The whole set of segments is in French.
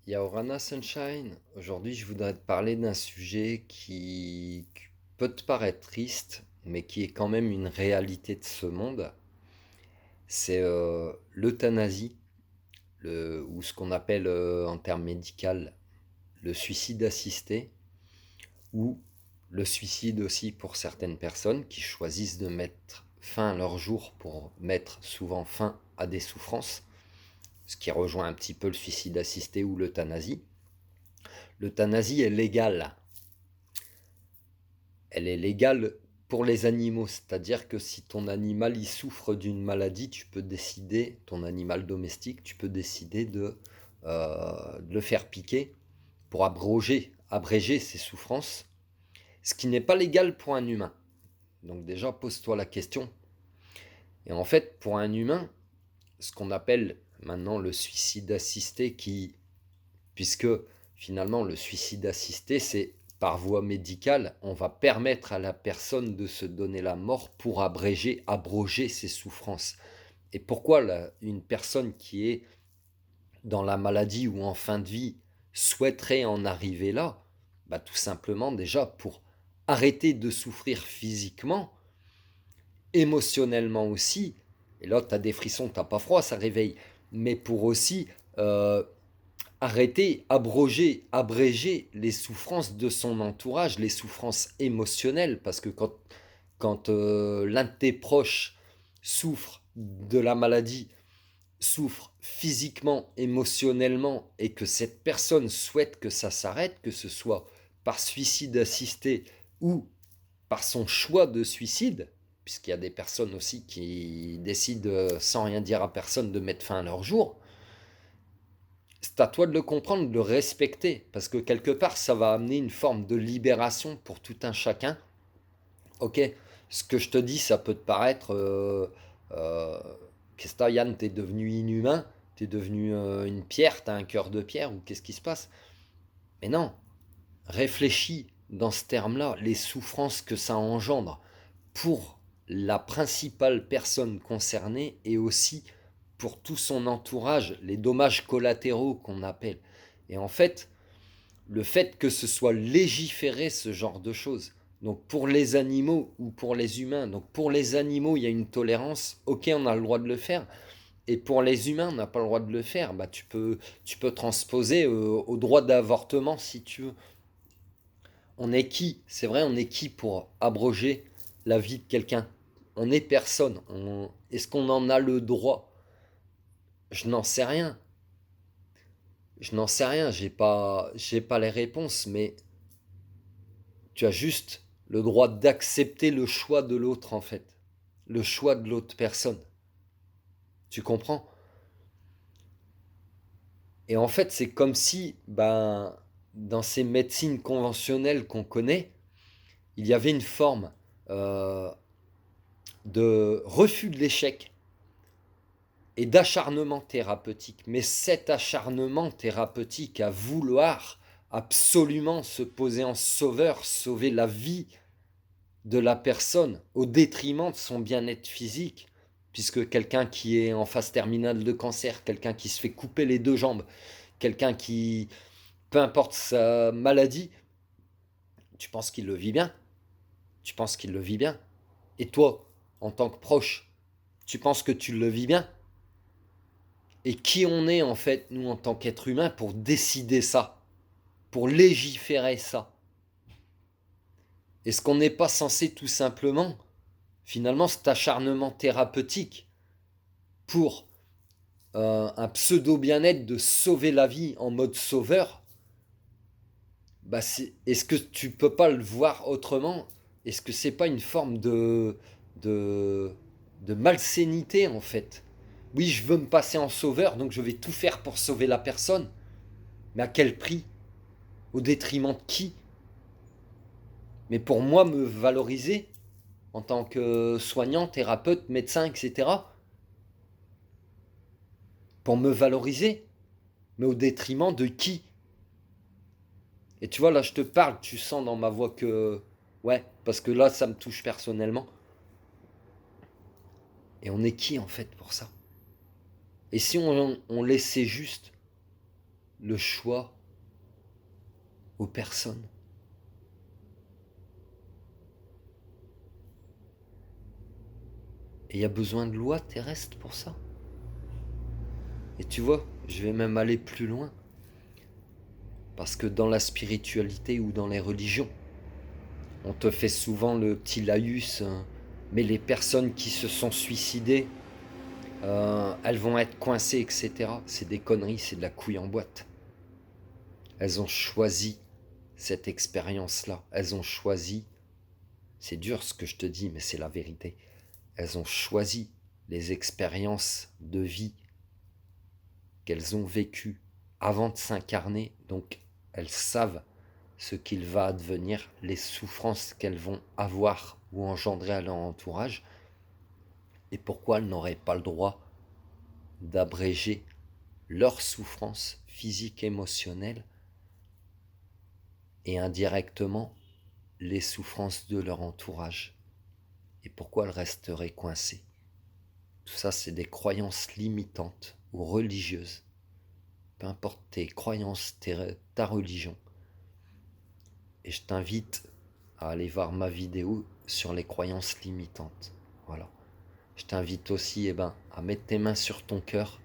Yaorana Sunshine, aujourd'hui je voudrais te parler d'un sujet qui peut te paraître triste, mais qui est quand même une réalité de ce monde. C'est l'euthanasie, ou ce qu'on appelle en termes médicaux le suicide assisté, ou le suicide aussi pour certaines personnes qui choisissent de mettre fin à leur jour pour mettre souvent fin à des souffrances, ce qui rejoint un petit peu le suicide assisté ou l'euthanasie. L'euthanasie est légale. Elle est légale pour les animaux, c'est-à-dire que si ton animal il souffre d'une maladie, tu peux décider, ton animal domestique, tu peux décider de le faire piquer pour abréger ses souffrances, ce qui n'est pas légal pour un humain. Donc déjà, pose-toi la question. Et en fait, pour un humain, ce qu'on appelle maintenant le suicide assisté, puisque finalement le suicide assisté, c'est par voie médicale, on va permettre à la personne de se donner la mort pour abroger ses souffrances. Et pourquoi une personne qui est dans la maladie ou en fin de vie souhaiterait en arriver là? Bah, tout simplement déjà pour arrêter de souffrir physiquement, émotionnellement aussi. Et là, tu as des frissons, tu n'as pas froid, ça réveille. Mais pour aussi euh, abréger les souffrances de son entourage, les souffrances émotionnelles, parce que quand l'un de tes proches souffre de la maladie, souffre physiquement, émotionnellement, et que cette personne souhaite que ça s'arrête, que ce soit par suicide assisté ou par son choix de suicide, puisqu'il y a des personnes aussi qui décident, sans rien dire à personne, de mettre fin à leur jour, c'est à toi de le comprendre, de le respecter, parce que quelque part, ça va amener une forme de libération pour tout un chacun. Ok, ce que je te dis, ça peut te paraître, euh, qu'est-ce que Yann, t'es devenu inhumain, t'es devenu une pierre, t'as un cœur de pierre, ou qu'est-ce qui se passe? Mais non, réfléchis dans ce terme-là, les souffrances que ça engendre pour la principale personne concernée et aussi pour tout son entourage, les dommages collatéraux qu'on appelle. Et en fait, le fait que ce soit légiféré ce genre de choses, donc pour les animaux ou pour les humains, donc pour les animaux il y a une tolérance, ok on a le droit de le faire, et pour les humains on n'a pas le droit de le faire, bah tu peux transposer au droit d'avortement si tu veux. On est qui? C'est vrai, on est qui pour abroger la vie de quelqu'un? On est personne. Est-ce qu'on en a le droit? Je n'en sais rien. Je n'en sais rien. J'ai pas les réponses, mais tu as juste le droit d'accepter le choix de l'autre, en fait. Le choix de l'autre personne. Tu comprends? Et en fait, c'est comme si, ben, dans ces médecines conventionnelles qu'on connaît, il y avait une forme euh, de refus de l'échec et d'acharnement thérapeutique. Mais cet acharnement thérapeutique à vouloir absolument se poser en sauveur, sauver la vie de la personne au détriment de son bien-être physique, puisque quelqu'un qui est en phase terminale de cancer, quelqu'un qui se fait couper les deux jambes, quelqu'un qui, peu importe sa maladie, tu penses qu'il le vit bien? Tu penses qu'il le vit bien? Et toi, en tant que proche, tu penses que tu le vis bien? Et qui on est en fait, nous, en tant qu'être humain, pour décider ça, pour légiférer ça? Est-ce qu'on n'est pas censé tout simplement, finalement, cet acharnement thérapeutique pour un pseudo bien-être de sauver la vie en mode sauveur, bah est-ce que tu peux pas le voir autrement? Est-ce que c'est pas une forme de, de malsénité en fait? Oui, je veux me passer en sauveur, donc je vais tout faire pour sauver la personne, mais à quel prix? Au détriment de qui? Mais pour moi, me valoriser en tant que soignant, thérapeute, médecin, etc., pour me valoriser, mais au détriment de qui? Et tu vois, là, je te parle, tu sens dans ma voix que... Ouais, parce que là, ça me touche personnellement. Et on est qui, en fait, pour ça? Et si on laissait juste le choix aux personnes. Et il y a besoin de lois terrestres pour ça. Et tu vois, je vais même aller plus loin. Parce que dans la spiritualité ou dans les religions, on te fait souvent le petit laïus, hein, mais les personnes qui se sont suicidées, elles vont être coincées, etc. C'est des conneries, c'est de la couille en boîte. Elles ont choisi cette expérience-là. Elles ont choisi, c'est dur ce que je te dis, mais c'est la vérité. Elles ont choisi les expériences de vie qu'elles ont vécues avant de s'incarner, donc elles savent ce qu'il va advenir, les souffrances qu'elles vont avoir ou engendrer à leur entourage, et pourquoi elles n'auraient pas le droit d'abréger leurs souffrances physiques, émotionnelles, et indirectement les souffrances de leur entourage, et pourquoi elles resteraient coincées. Tout ça, c'est des croyances limitantes ou religieuses. Peu importe tes croyances, ta religion. Et je t'invite à aller voir ma vidéo sur les croyances limitantes. Voilà. Je t'invite aussi à mettre tes mains sur ton cœur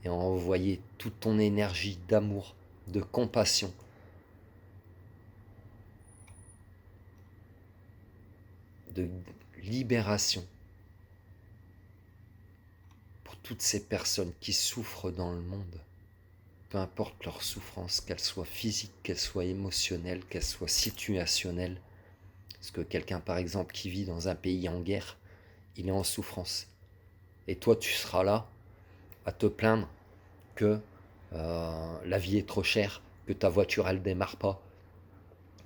et à envoyer toute ton énergie d'amour, de compassion, de libération pour toutes ces personnes qui souffrent dans le monde. Peu importe leur souffrance, qu'elle soit physique, qu'elle soit émotionnelle, qu'elle soit situationnelle. Parce que quelqu'un, par exemple, qui vit dans un pays en guerre, il est en souffrance. Et toi, tu seras là à te plaindre que la vie est trop chère, que ta voiture, elle démarre pas,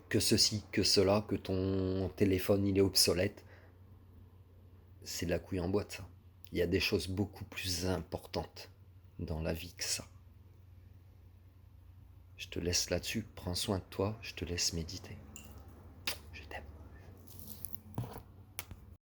que ceci, que cela, que ton téléphone, il est obsolète. C'est de la couille en boîte, ça. Il y a des choses beaucoup plus importantes dans la vie que ça. Je te laisse là-dessus, prends soin de toi, je te laisse méditer.